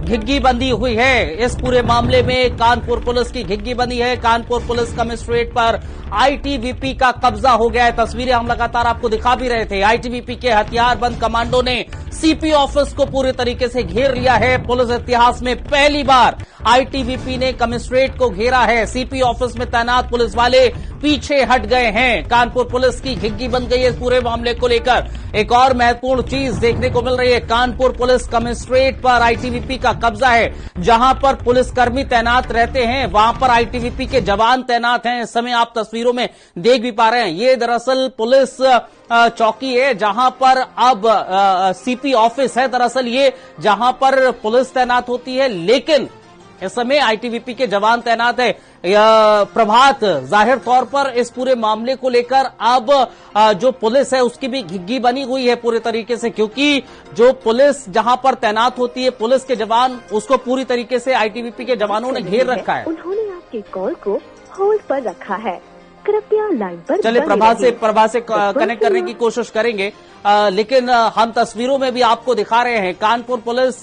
घिग्गी बंदी हुई है। इस पूरे मामले में कानपुर पुलिस की घिग्गी बंदी है। कानपुर पुलिस कमिश्नरेट पर आईटीबीपी का कब्जा हो गया है। तस्वीरें हम लगातार आपको दिखा भी रहे थे। आईटीबीपी के हथियारबंद कमांडो ने सीपी ऑफिस को पूरे तरीके से घेर लिया है। पुलिस इतिहास में पहली बार आईटीबीपी ने कमिश्नरेट को घेरा है। सीपी ऑफिस में तैनात पुलिस वाले पीछे हट गए हैं। कानपुर पुलिस की घिग्गी बन गई है इस पूरे मामले को लेकर। एक और महत्वपूर्ण चीज देखने को मिल रही है, कानपुर पुलिस कमिश्नरेट पर आईटीबीपी का कब्जा है। जहां पर पुलिसकर्मी तैनात रहते हैं वहां पर आईटीबीपी के जवान तैनात हैं। इस समय आप तस्वीरों में देख भी पा रहे हैं, ये दरअसल पुलिस चौकी है जहां पर अब सीपी ऑफिस है। दरअसल ये जहां पर पुलिस तैनात होती है, लेकिन इस समय आईटीबीपी के जवान तैनात है। प्रभात, जाहिर तौर पर इस पूरे मामले को लेकर अब जो पुलिस है उसकी भी घिग्गी बनी हुई है पूरे तरीके से, क्योंकि जो पुलिस जहां पर तैनात होती है पुलिस के जवान, उसको पूरी तरीके से आईटीबीपी के जवानों ने घेर रखा है। उन्होंने आपके कॉल को होल्ड पर रखा है, कृपया लाइन पर। चलिए प्रभात से कनेक्ट करने की कोशिश करेंगे, लेकिन हम तस्वीरों में भी आपको दिखा रहे हैं कानपुर पुलिस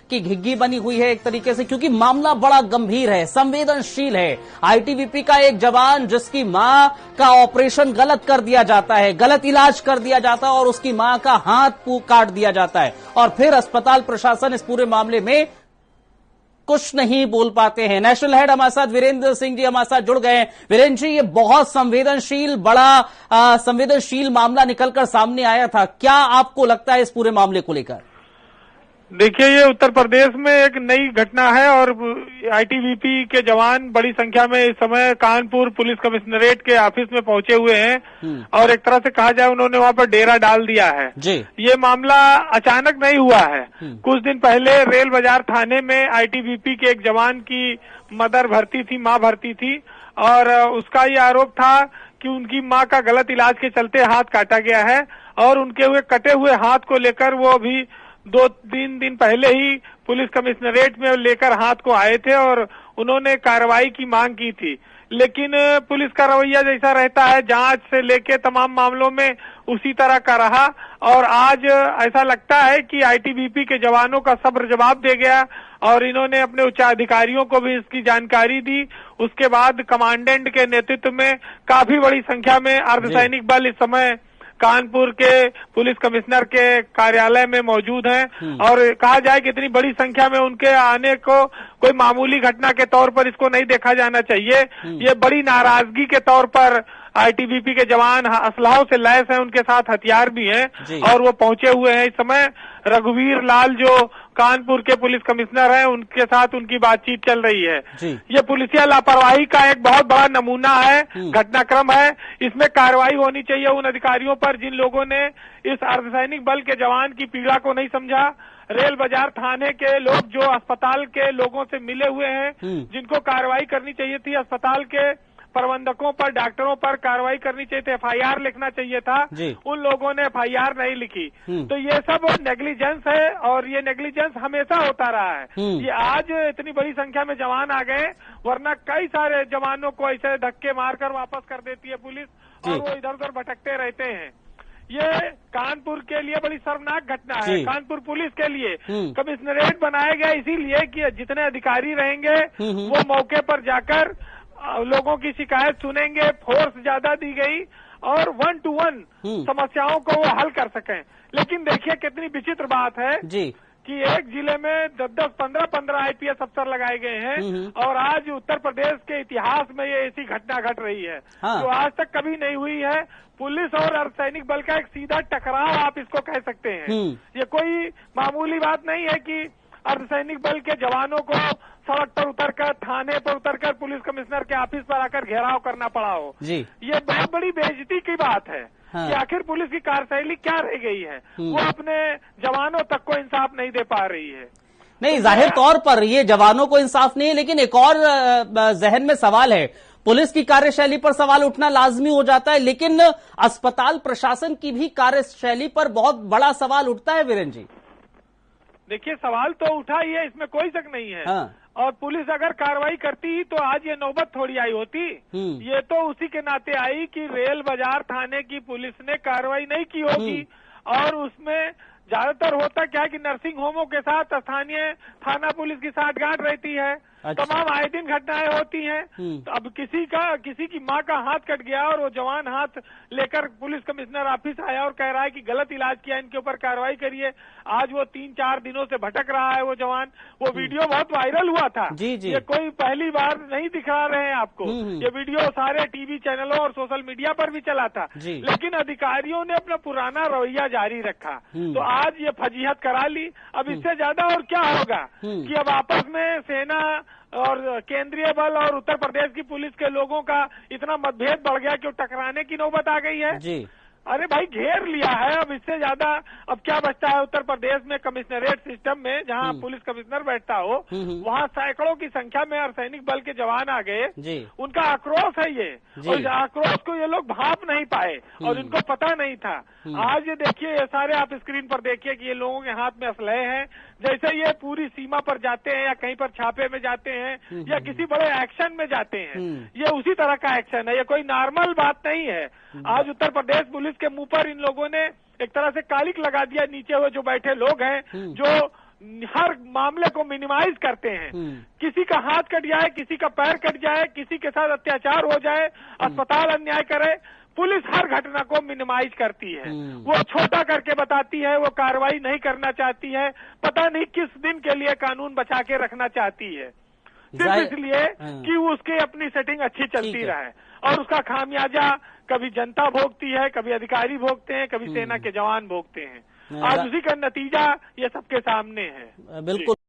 की घिग्गी बनी हुई है एक तरीके से, क्योंकि मामला बड़ा गंभीर है, संवेदनशील है। आईटीबीपी का एक जवान जिसकी मां का ऑपरेशन गलत कर दिया जाता है, गलत इलाज कर दिया जाता है और उसकी मां का हाथ काट दिया जाता है, और फिर अस्पताल प्रशासन इस पूरे मामले में कुछ नहीं बोल पाते हैं। नेशनल हेड हमारे साथ वीरेंद्र सिंह जी हमारे साथ जुड़ गए हैं। वीरेंद्र जी, ये बहुत संवेदनशील, बड़ा संवेदनशील मामला निकलकर सामने आया था, क्या आपको लगता है इस पूरे मामले को लेकर? देखिए, ये उत्तर प्रदेश में एक नई घटना है और आईटीबीपी के जवान बड़ी संख्या में इस समय कानपुर पुलिस कमिश्नरेट के ऑफिस में पहुंचे हुए हैं और एक तरह से कहा जाए उन्होंने वहां पर डेरा डाल दिया है जी। ये मामला अचानक नहीं हुआ है। कुछ दिन पहले रेल बाजार थाने में आईटीबीपी के एक जवान की मदर भर्ती थी, माँ भर्ती थी, और उसका ये आरोप था कि उनकी माँ का गलत इलाज के चलते हाथ काटा गया है और उनके हुए कटे हुए हाथ को लेकर वो अभी 2-3 दिन पहले ही पुलिस कमिश्नरेट में लेकर हाथ को आए थे और उन्होंने कार्रवाई की मांग की थी। लेकिन पुलिस का रवैया जैसा रहता है, जांच से लेके तमाम मामलों में उसी तरह का रहा और आज ऐसा लगता है कि आईटीबीपी के जवानों का सब्र जवाब दे गया और इन्होंने अपने उच्चाधिकारियों को भी इसकी जानकारी दी। उसके बाद कमांडेंट के नेतृत्व में काफी बड़ी संख्या में अर्धसैनिक बल इस समय कानपुर के पुलिस कमिश्नर के कार्यालय में मौजूद हैं और कहा जाए कि इतनी बड़ी संख्या में उनके आने को कोई मामूली घटना के तौर पर इसको नहीं देखा जाना चाहिए। ये बड़ी नाराजगी के तौर पर आईटीबीपी के जवान असलाहों से लैस हैं, उनके साथ हथियार भी हैं और वो पहुंचे हुए हैं। इस समय रघुवीर लाल जो कानपुर के पुलिस कमिश्नर हैं, उनके साथ उनकी बातचीत चल रही है। ये पुलिसिया लापरवाही का एक बहुत बड़ा नमूना है, घटनाक्रम है। इसमें कार्रवाई होनी चाहिए उन अधिकारियों पर जिन लोगों ने इस अर्धसैनिक बल के जवान की पीड़ा को नहीं समझा। रेल बाजार थाने के लोग जो अस्पताल के लोगों से मिले हुए हैं, जिनको कार्रवाई करनी चाहिए थी, अस्पताल के प्रबंधकों पर, डॉक्टरों पर कार्रवाई करनी चाहिए थी, एफआईआर लिखना चाहिए था, उन लोगों ने एफआईआर नहीं लिखी। तो ये सब नेग्लिजेंस है और ये नेग्लिजेंस हमेशा होता रहा है। ये आज इतनी बड़ी संख्या में जवान आ गए, वरना कई सारे जवानों को ऐसे धक्के मारकर वापस कर देती है पुलिस और वो इधर उधर भटकते रहते हैं। ये कानपुर के लिए बड़ी शर्मनाक घटना है। कानपुर पुलिस के लिए कमिश्नरेट बनाया गया इसीलिए कि जितने अधिकारी रहेंगे वो मौके पर जाकर लोगों की शिकायत सुनेंगे, फोर्स ज्यादा दी गई और 1 to 1 समस्याओं को वो हल कर सकें। लेकिन देखिए कितनी विचित्र बात है कि एक जिले में 10-10, 15-15 आईपीएस अफसर लगाए गए हैं और आज उत्तर प्रदेश के इतिहास में ये ऐसी घटना घट रही है जो आज तक कभी नहीं हुई है। पुलिस और अर्धसैनिक बल का एक सीधा टकराव आप इसको कह सकते हैं। ये कोई मामूली बात नहीं है कि अर्धसैनिक बल के जवानों को सड़क पर उतरकर, थाने पर उतरकर पुलिस कमिश्नर के ऑफिस पर आकर घेराव करना पड़ा हो। ये बहुत बड़ी बेइज्जती की बात है कि आखिर पुलिस की कार्यशैली क्या रह गई है, वो अपने जवानों तक को इंसाफ नहीं दे पा रही है। नहीं, जाहिर तौर पर ये जवानों को इंसाफ नहीं है, लेकिन एक और जहन में सवाल है, पुलिस की कार्यशैली पर सवाल उठना लाजमी हो जाता है, लेकिन अस्पताल प्रशासन की भी कार्यशैली पर बहुत बड़ा सवाल उठता है। वीरेंद्र जी, देखिए सवाल तो उठा ही है, इसमें कोई शक नहीं है। और पुलिस अगर कार्रवाई करती तो आज ये नौबत थोड़ी आई होती। ये तो उसी के नाते आई कि रेल बाजार थाने की पुलिस ने कार्रवाई नहीं की होगी और उसमें ज्यादातर होता क्या है कि नर्सिंग होमों के साथ स्थानीय थाना पुलिस की साठगांठ रहती है। अच्छा। तमाम आए दिन घटनाएं होती हैं। तो अब किसी की माँ का हाथ कट गया और वो जवान हाथ लेकर पुलिस कमिश्नर ऑफिस आया और कह रहा है कि गलत इलाज किया, इनके ऊपर कार्रवाई करिए। आज वो 3-4 दिनों से भटक रहा है वो जवान। वो वीडियो बहुत वायरल हुआ था। जी जी। ये कोई पहली बार नहीं दिखा रहे हैं आपको। ये वीडियो सारे टीवी चैनलों और सोशल मीडिया पर भी चला था। लेकिन अधिकारियों ने अपना पुराना रवैया जारी रखा। तो आज ये फजीहत करा ली। अब इससे ज्यादा और क्या होगा कि अब आपस में सेना और केंद्रीय बल और उत्तर प्रदेश की पुलिस के लोगों का इतना मतभेद बढ़ गया कि टकराने की नौबत आ गई है। जी। अरे भाई घेर लिया है। अब इससे ज्यादा अब क्या बचता है? उत्तर प्रदेश में कमिश्नरेट सिस्टम में जहां पुलिस कमिश्नर बैठता हो वहां सैकड़ों की संख्या में अर्धसैनिक बल के जवान आ गए। उनका आक्रोश है ये। और इस आक्रोश को ये लोग भाप नहीं पाए और इनको पता नहीं था। आज ये देखिए, ये सारे आप स्क्रीन पर देखिए कि ये लोगों के हाथ में असलहे हैं। जैसे ये पूरी सीमा पर जाते हैं या कहीं पर छापे में जाते हैं या किसी बड़े एक्शन में जाते हैं, ये उसी तरह का एक्शन है। ये कोई नॉर्मल बात नहीं है। आज उत्तर प्रदेश पुलिस के मुंह पर इन लोगों ने एक तरह से कालिक लगा दिया। नीचे हुए जो बैठे लोग हैं जो हर मामले को मिनिमाइज करते हैं। किसी का हाथ कट जाए, किसी का पैर कट जाए, किसी के साथ अत्याचार हो जाए, अस्पताल अन्याय करे, पुलिस हर घटना को मिनिमाइज करती है। वो छोटा करके बताती है, वो कार्रवाई नहीं करना चाहती है। पता नहीं किस दिन के लिए कानून बचा के रखना चाहती है, सिर्फ इसलिए कि उसकी अपनी सेटिंग अच्छी चलती रहे। और उसका खामियाजा कभी जनता भोगती है, कभी अधिकारी भोगते हैं, कभी सेना के जवान भोगते हैं। आज उसी का नतीजा ये सबके सामने है। बिल्कुल।